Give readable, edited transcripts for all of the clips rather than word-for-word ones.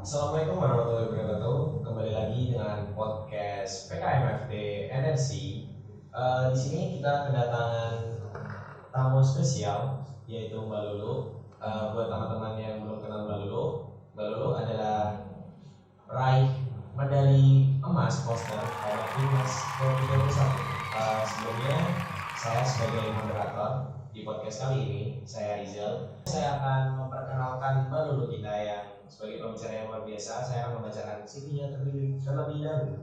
Assalamualaikum warahmatullahi wabarakatuh. Kembali lagi dengan podcast PKMFT Energi. Di sini kita kedatangan tamu spesial yaitu Mbak Lulu. Buat teman-teman yang belum kenal Mbak Lulu adalah peraih medali emas poster pada Timnas 2021. Sebelumnya saya sebagai moderator di podcast kali ini, saya Rizal. Saya akan memperkenalkan Mbak Lulu kita yang sebagai pembicara yang luar biasa. Saya akan membacakan CV-nya terlebih dahulu.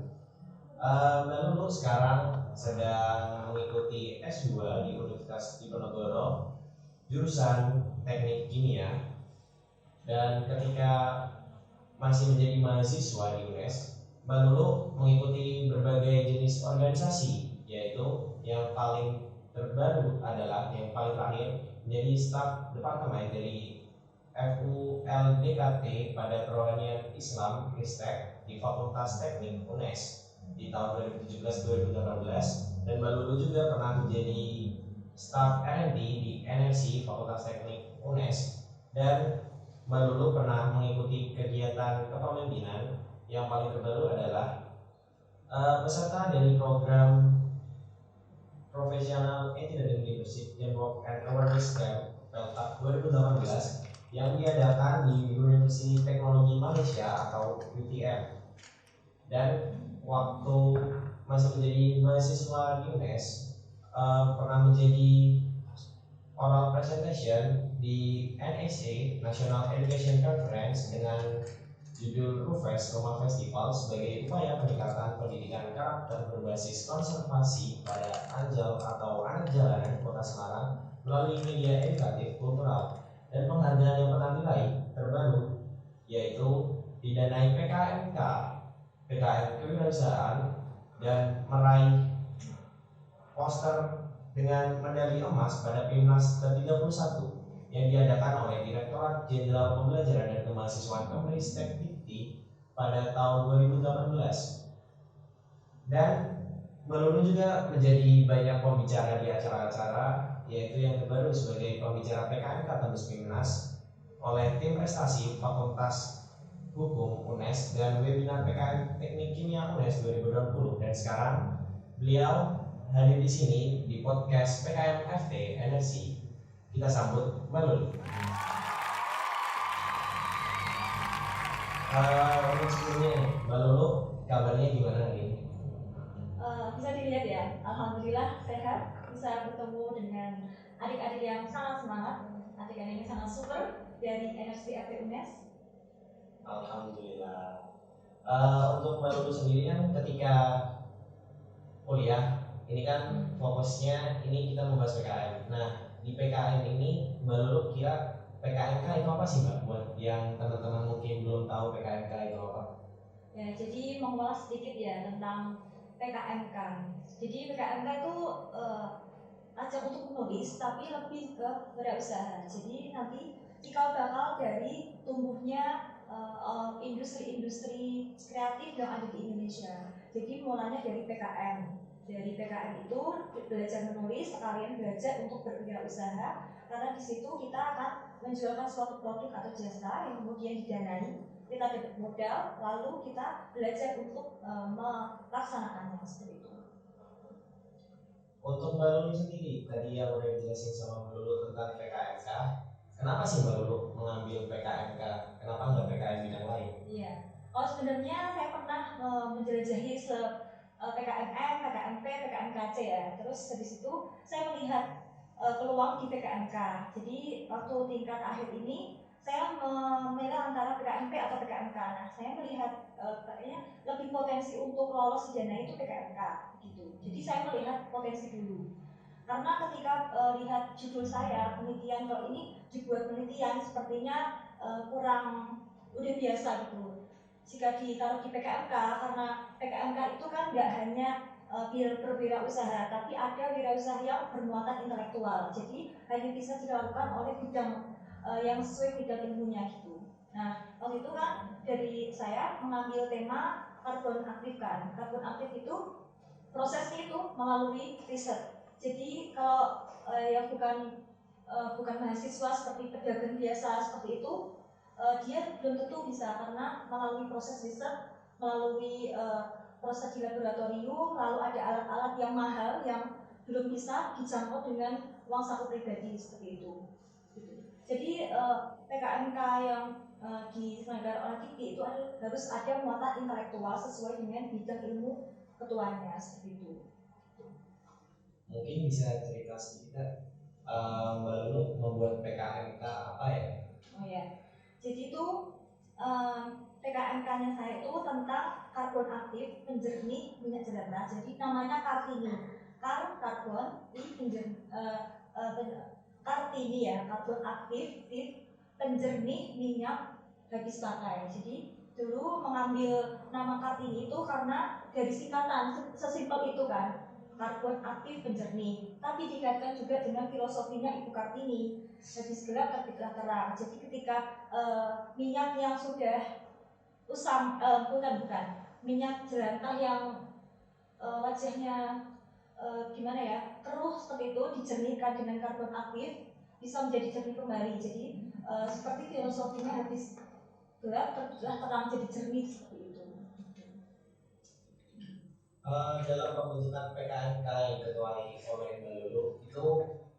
Mbak Lulu sekarang sedang mengikuti S2 di Universitas Diponegoro, jurusan Teknik Kimia. Dan ketika masih menjadi mahasiswa di UNES, Mbak Lulu mengikuti berbagai jenis organisasi, yaitu yang paling terbaru adalah yang paling terakhir menjadi staf departemen dari FULDKT pada Kerohanian Islam Ristek di Fakultas Teknik UNES di tahun 2017-2018, dan Mbak Lulu juga pernah menjadi staf R&D di Energi Fakultas Teknik UNES, dan Mbak Lulu pernah mengikuti kegiatan kepemimpinan. Yang paling terbaru adalah peserta dari program Professional Engineering Leadership and Work and Awareness Camp PELTAK 2018 yang diadakan di University Teknologi Malaysia atau UTM. Dan waktu masih menjadi mahasiswa di UNES, pernah menjadi oral presentation di NSA National Education Conference dengan judul RUFES Rumah Festival sebagai upaya peningkatan pendidikan karakter berbasis konservasi pada Anjal atau anak jalanan Kota Semarang melalui media edukatif, kultural, dan penghargaan yang pernah diraih terbaru yaitu didanai PKMK, PKM Kewirausahaan, dan meraih poster dengan medali emas pada PIMNAS ke-31 yang diadakan oleh Direktorat Jenderal Pembelajaran dan Kemahasiswaan Kemristek Dikti pada tahun 2018. Dan Mbak Lulu juga menjadi banyak pembicara di acara-acara, yaitu yang terbaru sebagai pembicara PKMK tembus PIMNAS oleh tim prestasi Fakultas Hukum UNES dan webinar PKM Teknik Kimia UNES 2020. Dan sekarang beliau hadir di sini di podcast PKM FT Energi. Kita sambut Mbak Lulu. Untuk sebelumnya, Mbak Lulu, kabarnya gimana nih? Bisa dilihat ya, alhamdulillah sehat, bisa bertemu dengan adik-adik yang sangat semangat, adik-adik yang sangat super dari Energi FT UNES. Alhamdulillah. Untuk Mbak Lulu sendiri kan ketika kuliah ini kan fokusnya ini kita membahas PKM. Nah, di PKM ini Mbak Lulu kira PKMK itu apa sih Mbak? Buat yang teman-teman mungkin belum tahu PKMK itu apa? Ya, jadi mengulas sedikit ya tentang PKMK. Jadi PKMK itu ajak untuk menulis, tapi lebih ke berwirausaha. Jadi nanti cikal bakal dari tumbuhnya industri-industri kreatif yang ada di Indonesia. Jadi mulanya dari PKM. Dari PKM itu belajar menulis, sekalian belajar untuk berwirausaha, karena di situ kita akan menjualkan suatu produk atau jasa yang kemudian didanai, kita dapat modal, lalu kita belajar untuk melaksanakannya seperti itu. Untuk Mbak Lulu sendiri, tadi yang udah dijelasin sama Mbak Lulu tentang PKMK, kenapa sih Mbak Lulu mengambil PKMK? Kenapa nggak PKM bidang lain? Iya, kalau sebenarnya saya pernah menjelajahi PKMM, PKMP, PKMKC ya. Terus habis itu saya melihat peluang di PKMK. Jadi waktu tingkat akhir ini saya memilih antara PKMP atau PKMK. Nah, saya melihat kayaknya lebih potensi untuk lolos sejana itu PKMK gitu. Jadi saya melihat potensi dulu. Karena ketika lihat judul saya penelitian, kalau ini dibuat penelitian sepertinya kurang udah biasa gitu. Jika ditaruh di PKMK, karena PKMK itu kan nggak hanya berwirausaha, tapi ada wirausaha yang bermuatan intelektual. Jadi hanya bisa dilakukan oleh bidang yang sesuai bidang ilmunya gitu. Nah, waktu itu kan dari saya mengambil tema karbon aktif kan. Karbon aktif itu prosesnya itu melalui riset. Jadi kalau yang bukan mahasiswa seperti pedagang biasa seperti itu, dia belum tentu bisa karena melalui proses riset, melalui proses di laboratorium, lalu ada alat-alat yang mahal yang belum bisa dijangkau dengan uang saku pribadi seperti itu. Jadi PKMK yang diselenggarakan oleh KIPI itu harus ada muatan intelektual sesuai dengan bidang ilmu ketuanya seperti itu. Mungkin bisa cerita sedikit Mbak Lulu membuat PKMK apa ya? Oh ya, jadi itu PKMK-nya saya itu tentang karbon aktif penjernih minyak jelantah. Jadi namanya Kartini. Karbon Kartini ya, karbon aktif penjernih minyak habis pakai. Jadi dulu mengambil nama Kartini itu karena dari singkatan sesimpel itu kan, karbon aktif penjernih. Tapi dikaitkan juga dengan filosofinya Ibu Kartini, habis gelap terbitlah terang. Jadi ketika minyak yang sudah bukan minyak jelantah yang wajahnya gimana ya, keruh seperti itu dijernihkan dengan karbon aktif bisa menjadi jernih kembali. Jadi seperti filosofinya habis gelap terbitlah terang, jadi jernih seperti itu. Dalam pembentukan PKMK yang diketuai oleh Mbak Lulu itu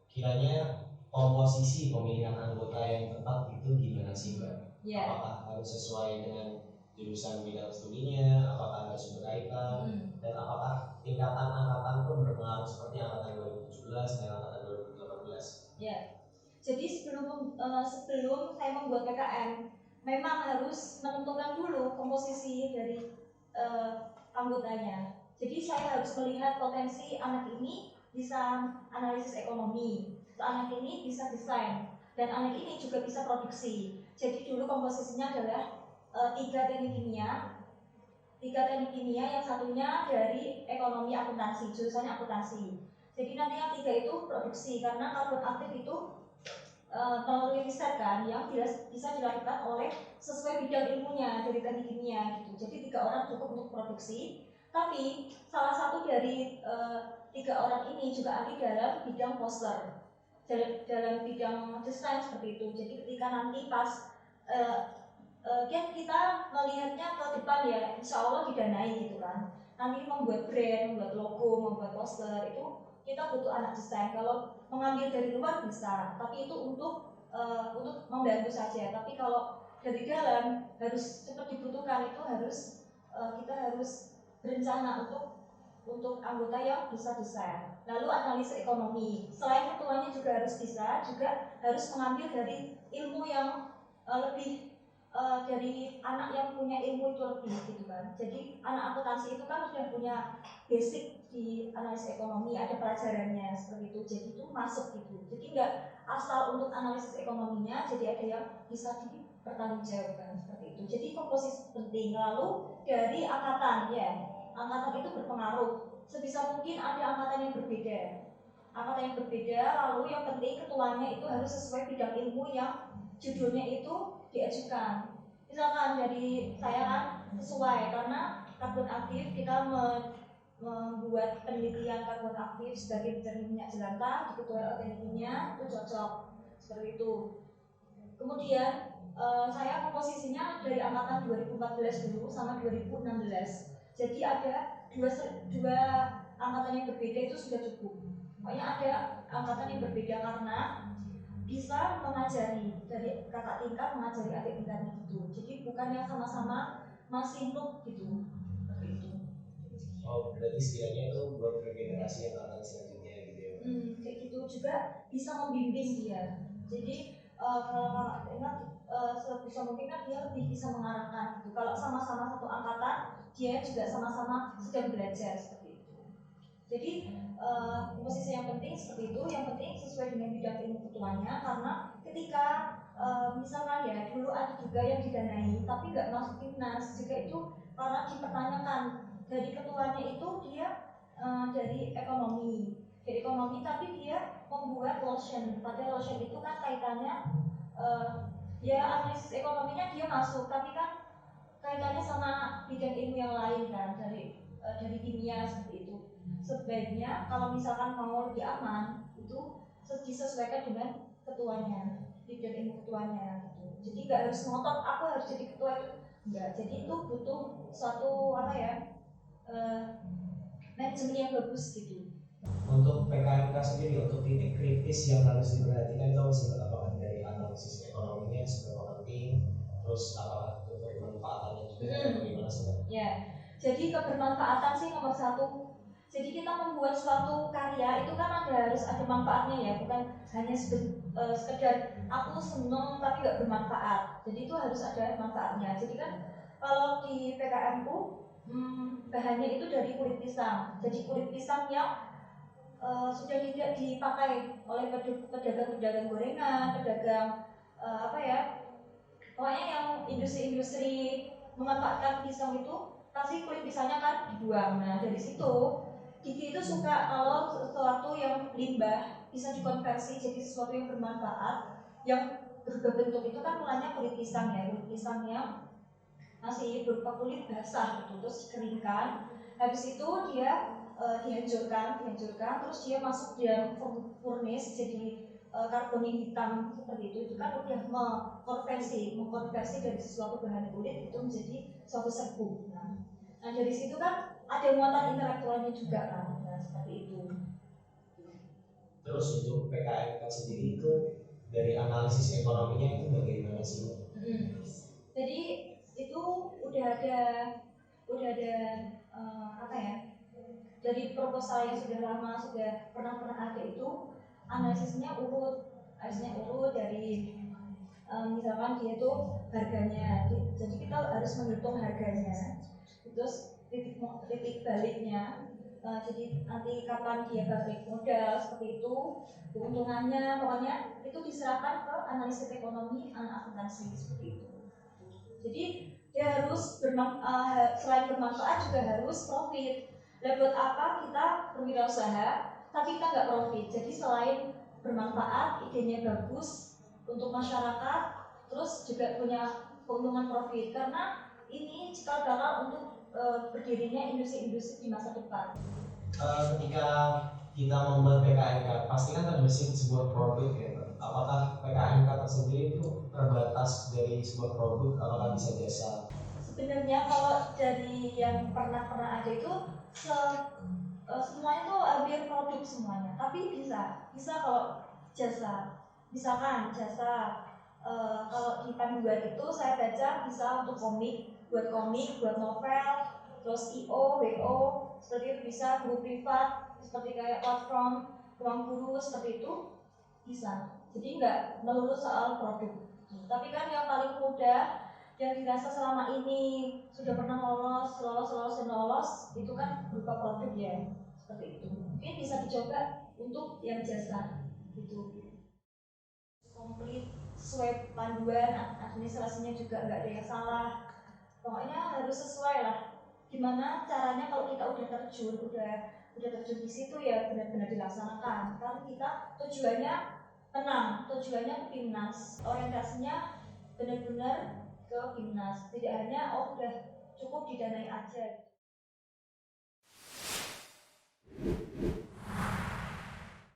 kiranya komposisi pemilihan anggota yang tepat itu gimana sih Mbak? Yeah. Apakah harus sesuai dengan jurusan bidang studinya, apakah harus berkaitan, dan apakah tingkatan angkatan pun berpengaruh seperti angkatan 2017 dan angkatan 2018? Ya, jadi sebelum saya membuat PKM, memang harus menentukan dulu komposisi dari anggotanya. Jadi saya harus melihat potensi anak ini bisa analisis ekonomi, anak ini bisa desain, dan anak ini juga bisa produksi. Jadi dulu komposisinya adalah 3 teknik kimia, yang satunya dari ekonomi akuntansi, jurusannya akuntansi. Jadi nanti yang 3 itu produksi, karena karbon aktif itu melalui riset kan yang bisa dilakukan oleh sesuai bidang ilmunya dari teknik kimia gitu. Jadi 3 orang cukup untuk produksi. Tapi salah satu dari 3 orang ini juga ahli dalam bidang poster, dalam bidang desain seperti itu. Jadi ketika nanti pas kita melihatnya ke depan ya, insya Allah didanai gitu kan. Nanti membuat brand, membuat logo, membuat poster itu kita butuh anak desain. Kalau mengambil dari luar bisa, tapi itu untuk membantu saja. Tapi kalau dari dalam harus cepat dibutuhkan, itu harus kita harus berencana untuk anggota yang bisa desain. Lalu analisis ekonomi, selain ketuanya juga harus bisa, juga harus mengambil dari ilmu yang lebih dari anak yang punya ilmu itu lebih gitu kan. Jadi anak akuntansi itu kan sudah punya basic di analisis ekonomi, ada pelajarannya seperti itu. Jadi itu masuk gitu. Jadi nggak asal untuk analisis ekonominya, jadi ada yang bisa dipertanggungjawabkan seperti itu. Jadi komposisi penting. Lalu dari angkatan ya, angkatan itu berpengaruh. Sebisa mungkin ada angkatan yang berbeda. Angkatan yang berbeda, lalu yang penting ketuanya itu harus sesuai bidang ilmu yang judulnya itu diajukan. Misalkan dari saya kan sesuai, karena karbon aktif kita membuat penelitian karbon aktif sebagai penjernih minyak jelantah diketuai oleh tekniknya itu cocok seperti itu. Kemudian saya komposisinya dari angkatan 2014 dulu sama 2016. Jadi ada dua angkatan yang berbeda itu sudah cukup. Pokoknya ada angkatan yang berbeda karena bisa mengajari dari kakak tingkat mengajari adik tingkatnya gitu. Jadi bukan yang sama-sama masih noob gitu. Seperti itu. Oh, berarti setidaknya itu buat regenerasi angkatan selanjutnya gitu ya? Kayak gitu juga bisa membimbing dia. Jadi kalau kakak ingat sebisa mungkin kan dia lebih bisa mengarahkan gitu. Kalau sama-sama satu angkatan, dia juga sama-sama sedang belajar seperti itu. Jadi komposisi yang penting seperti itu, yang penting sesuai dengan bidang ilmu ketuanya, karena ketika misalkan ya dulu ada juga yang didanai tapi nggak masuk timnas juga, itu karena dipertanyakan dari ketuanya itu dia dari ekonomi tapi dia membuat lotion, padahal lotion itu kan kaitannya ya analisis ekonominya dia masuk, tapi kan kaitannya sama bidang ilmu yang lain kan, dari kimia seperti itu. Sebaiknya kalau misalkan mau lebih aman itu disesuaikan dengan ketuanya, bidang ilmu ketuanya gitu. Jadi nggak harus ngotot aku harus jadi ketua itu, enggak. Jadi itu butuh suatu manajemen yang bagus gitu. Untuk PKMK sendiri, untuk titik kritis yang harus diperhatikan itu seperti apa kan, dari analisis ekonominya seberapa penting, terus apakah kebermanfaatannya juga atau gimana sih Mbak? Ya, jadi kebermanfaatan sih nomor satu. Jadi kita membuat suatu karya itu kan harus ada manfaatnya ya, bukan hanya sekedar aku seneng tapi nggak bermanfaat. Jadi itu harus ada manfaatnya. Jadi kan kalau di PKMku bahannya itu dari kulit pisang. Jadi kulit pisang yang sudah tidak dipakai oleh pedagang-pedagang gorengan, pedagang pokoknya yang industri-industri memanfaatkan pisang itu pasti kulit pisangnya kan dibuang. Nah dari situ Kiki itu suka kalau sesuatu yang limbah bisa dikonversi jadi sesuatu yang bermanfaat, yang berubah bentuk. Itu kan mulanya kulit pisang ya, kulit pisang yang masih berupa kulit basah gitu, terus dikeringkan. Habis itu dia dihancurkan, terus dia masuk di dalam furnace jadi karbon yang hitam seperti itu kan udah mengkonversi dari sesuatu bahan kulit itu menjadi suatu serbuk. Nah dari situ kan ada muatan intelektualnya juga kan, nah seperti itu. Terus untuk PKMK sendiri itu dari analisis ekonominya itu bagaimana sih? Jadi itu udah ada dari proposal yang sudah lama sudah pernah ada itu analisisnya urut dari misalkan dia itu harganya, jadi kita harus menghitung harganya, terus titik baliknya, jadi nanti kapan dia balik modal seperti itu, keuntungannya, pokoknya itu diserahkan ke analisis ekonomi akuntansi seperti itu. Jadi dia harus selain bermanfaat juga harus profit. Dan buat apa kita berwirausaha tapi kita nggak profit? Jadi selain bermanfaat, idenya bagus untuk masyarakat, terus juga punya keuntungan profit. Karena ini cikal bakal untuk berdirinya industri-industri di masa depan. Ketika kita membuat PKMK, pasti kan terbesit sebuah produk ya. Apakah PKMK tersendiri itu terbatas dari sebuah produk, apakah bisa jasa? Sebenarnya kalau dari yang pernah ada itu semuanya tuh hampir produk semuanya, tapi bisa kalau jasa, misalkan jasa kalau di panduan itu saya baca bisa untuk komik, buat novel, terus IO, WO, seperti itu bisa, guru privat, seperti kayak platform ruang guru seperti itu bisa. Jadi nggak melulu soal produk. Tapi kan yang paling mudah yang dirasa selama ini sudah pernah lolos itu kan berupa produk ya, seperti itu. Mungkin bisa dicoba untuk yang jasa gitu. Komplit sesuai panduan, administrasinya juga nggak ada yang salah. Pokoknya harus sesuai lah. Gimana caranya kalau kita udah terjun di situ ya benar-benar dilaksanakan. Kan kita tujuannya tenang, tujuannya ke timnas, orientasinya benar-benar ke timnas, tidak hanya udah cukup didanai aja.